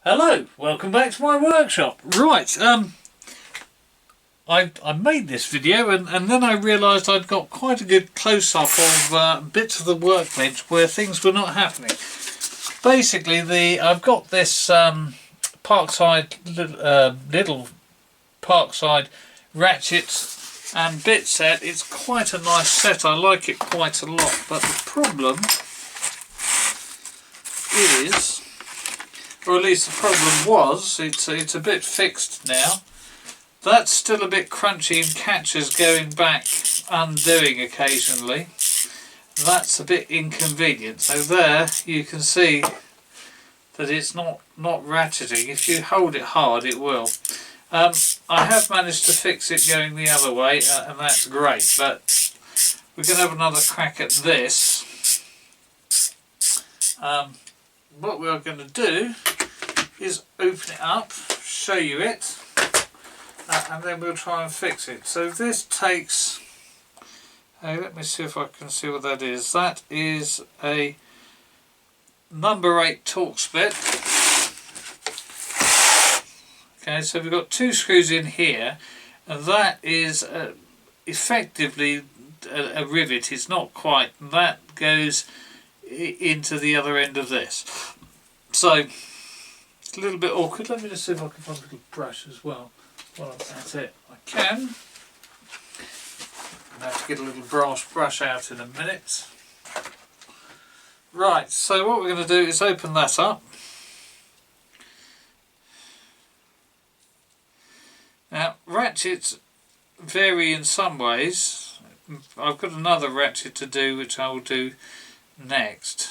Hello, welcome back to my workshop. Right, I made this video and then I realised I'd got quite a good close-up of bits of the workbench where things were not happening. Basically, I've got this Parkside Lidl Parkside Ratchet and bit set. It's quite a nice set, I like it quite a lot, but the problem is, or at least the problem was, it's a bit fixed now. That's still a bit crunchy and catches going back, undoing occasionally. That's a bit inconvenient. So there you can see that it's not ratcheting. If you hold it hard it will. I have managed to fix it going the other way and that's great, but we're going to have another crack at this. What we're going to do is open it up, show you it, and then we'll try and fix it. So this takes, let me see if I can see what that is. That is a number 8 torque split. Okay, so we've got 2 screws in here, and that is effectively a rivet. It's not quite, and that goes into the other end of this. So it's a little bit awkward. Let me just see if I can find a little brush as well. Well, that's it. I can. I'll have to get a little brass brush out in a minute. Right, so what we're going to do is open that up. Now, ratchets vary in some ways. I've got another ratchet to do which I will do next.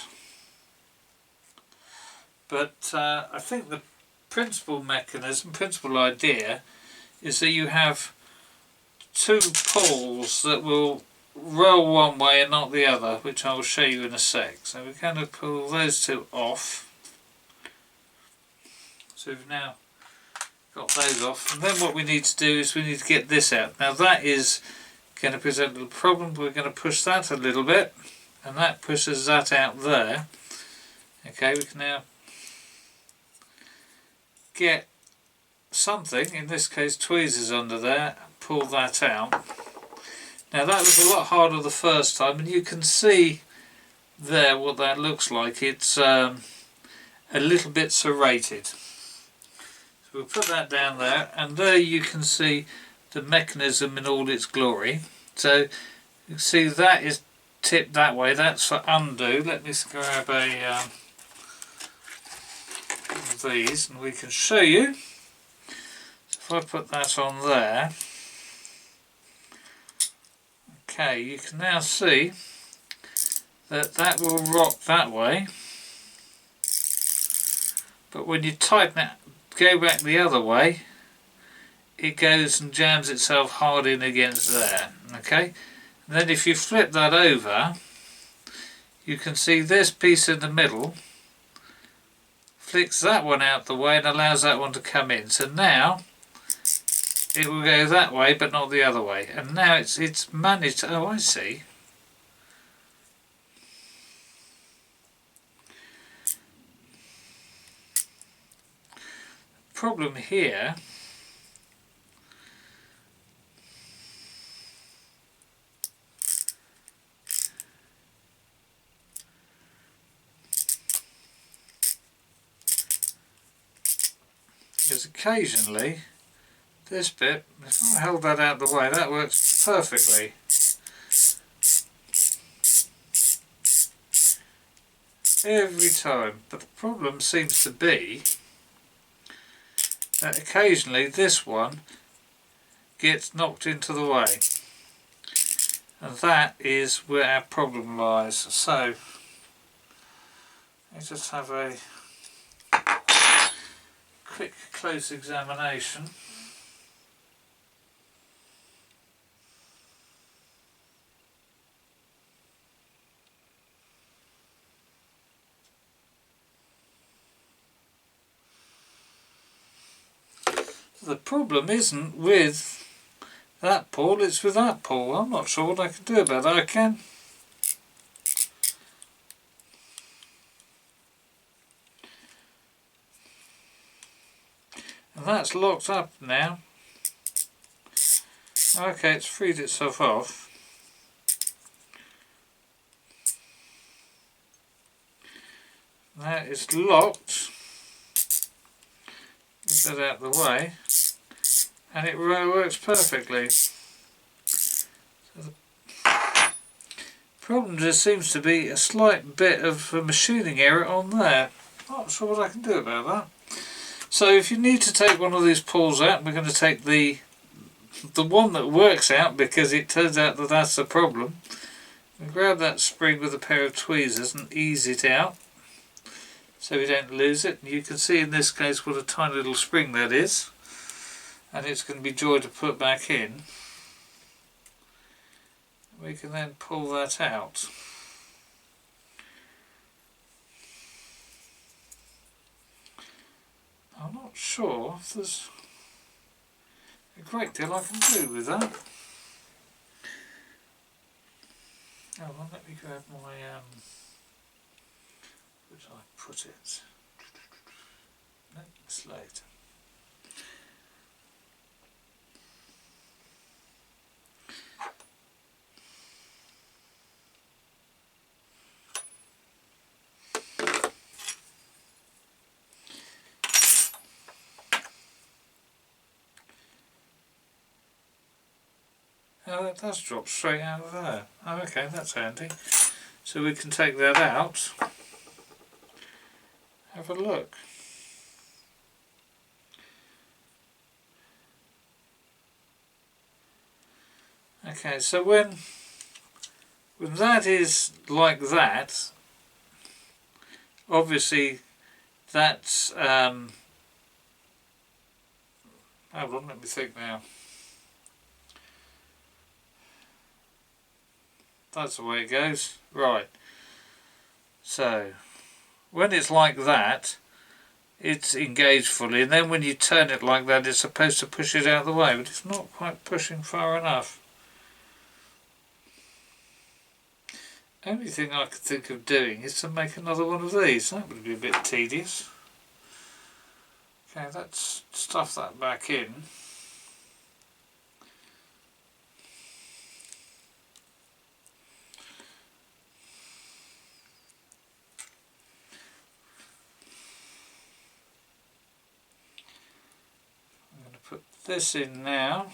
But I think the principal idea is that you have 2 pulls that will roll one way and not the other, which I will show you in a sec. So we're going to pull those 2 off. So we've now got those off, and then what we need to do is we need to get this out. Now that is going to present a little problem. We're going to push that a little bit, and that pushes that out there. Okay, we can now get something, in this case tweezers under there, pull that out. Now that was a lot harder the first time, and you can see there what that looks like. It's a little bit serrated. So we'll put that down there, and there you can see the mechanism in all its glory. So you can see that is tipped that way. That's for undo. Let me grab a of these and we can show you. So if I put that on there, okay, you can now see that that will rock that way, but when you tighten it, go back the other way, it goes and jams itself hard in against there. Okay, and then if you flip that over, you can see this piece in the middle flicks that one out the way and allows that one to come in. So now it will go that way but not the other way, and now it's managed. Oh, I see. Problem here is occasionally this bit, if I held that out the way, that works perfectly. Every time. But the problem seems to be that occasionally this one gets knocked into the way. And that is where our problem lies. So let's just have a quick close examination. The problem isn't with that pull, it's with that pull. I'm not sure what I can do about that. I can And that's locked up now. Okay, it's freed itself off. Now it's locked. Get that out of the way. And it works perfectly. So the problem just seems to be a slight bit of a machining error on there. Not sure what I can do about that. So if you need to take one of these pulls out, we're going to take the one that works out, because it turns out that that's the problem. We grab that spring with a pair of tweezers and ease it out so we don't lose it. You can see in this case what a tiny little spring that is, and it's going to be joy to put back in. We can then pull that out. I'm not sure if there's a great deal I can do with that. Oh, well, let me grab my, where did I put it? No, it's later. Oh, that does drop straight out of there. Oh, okay, that's handy. So we can take that out. Have a look. Okay, so when that is like that, obviously that's hold on, let me think now. That's the way it goes. Right. So when it's like that, it's engaged fully, and then when you turn it like that, it's supposed to push it out of the way, but it's not quite pushing far enough. Only thing I could think of doing is to make another one of these. That would be a bit tedious. Okay, let's stuff that back in. I'm going to put this in now,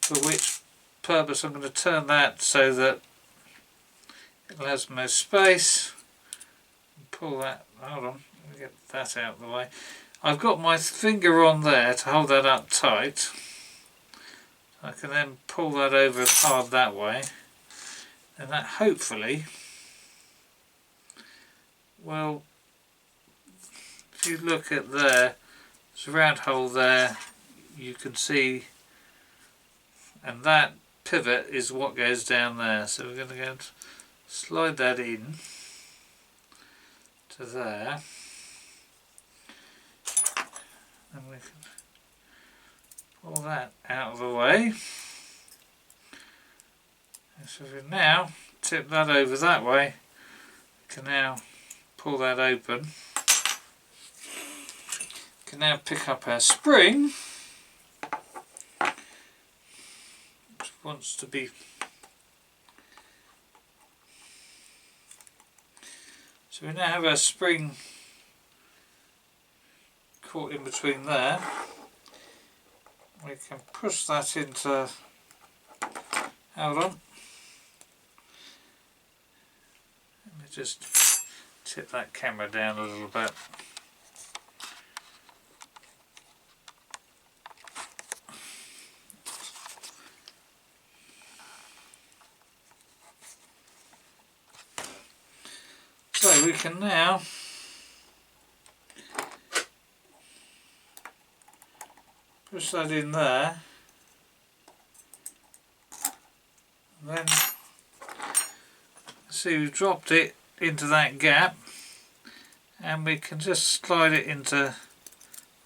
for which purpose I'm going to turn that so that it has more space. Pull that, hold on, let me get that out of the way. I've got my finger on there to hold that up tight. I can then pull that over hard that way, and that hopefully will, if you look at there, there's a round hole there, you can see, and that pivot is what goes down there. So we're going to go and slide that in to there, and we can pull that out of the way. And so we now tip that over that way, we can now pull that open. We can now pick up our spring, which wants to be, so we now have our spring caught in between there. We can push that into, hold on, let me just tip that camera down a little bit. So we can now push that in there, and then see we've dropped it into that gap, and we can just slide it into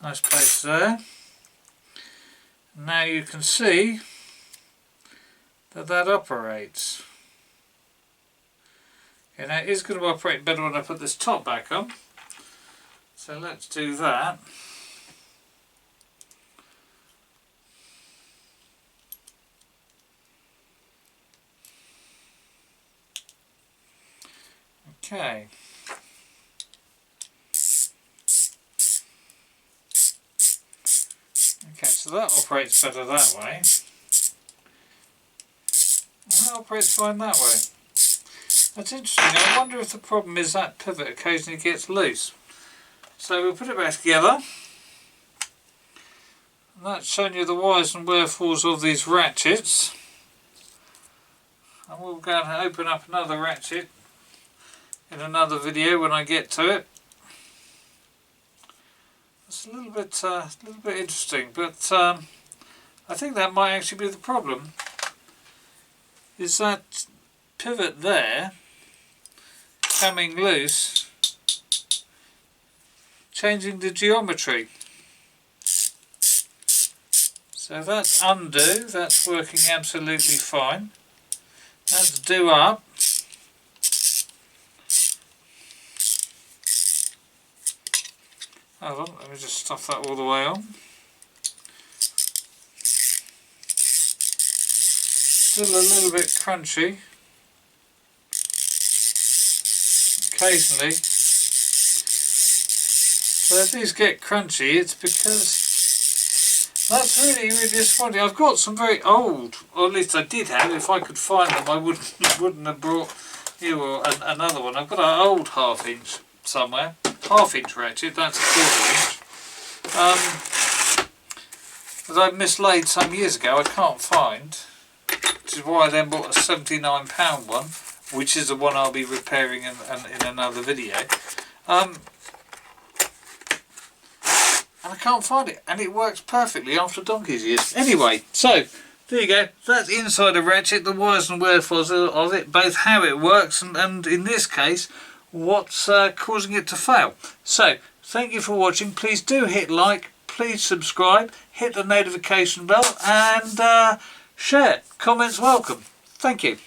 a nice place there. Now you can see that that operates. Okay, now it is going to operate better when I put this top back on, so let's do that. Okay. Okay, so that operates better that way. And that operates fine that way. That's interesting. I wonder if the problem is that pivot occasionally gets loose. So we'll put it back together. And that's shown you the whys and wherefores of these ratchets. And we'll go and open up another ratchet in another video when I get to it. It's a little bit interesting, but I think that might actually be the problem. Is that pivot there coming loose, changing the geometry. So that's undo, that's working absolutely fine. That's do up. Hold on, let me just stuff that all the way on. Still a little bit crunchy. Occasionally. So if these get crunchy, it's because that's really disappointing. I've got some very old, or at least I did have. If I could find them, I wouldn't have brought you another one. I've got an old 1/2 inch somewhere. 1/2 inch ratchet, that's a 1/4 inch. That I mislaid some years ago, I can't find. Which is why I then bought a £79 one, which is the one I'll be repairing in another video. And I can't find it, and it works perfectly after donkey's years. Anyway, so there you go. That's inside a ratchet, the whys and wherefores of it, both how it works and in this case, what's causing it to fail. So, thank you for watching. Please do hit like, please subscribe, hit the notification bell, and share. Comments welcome. Thank you.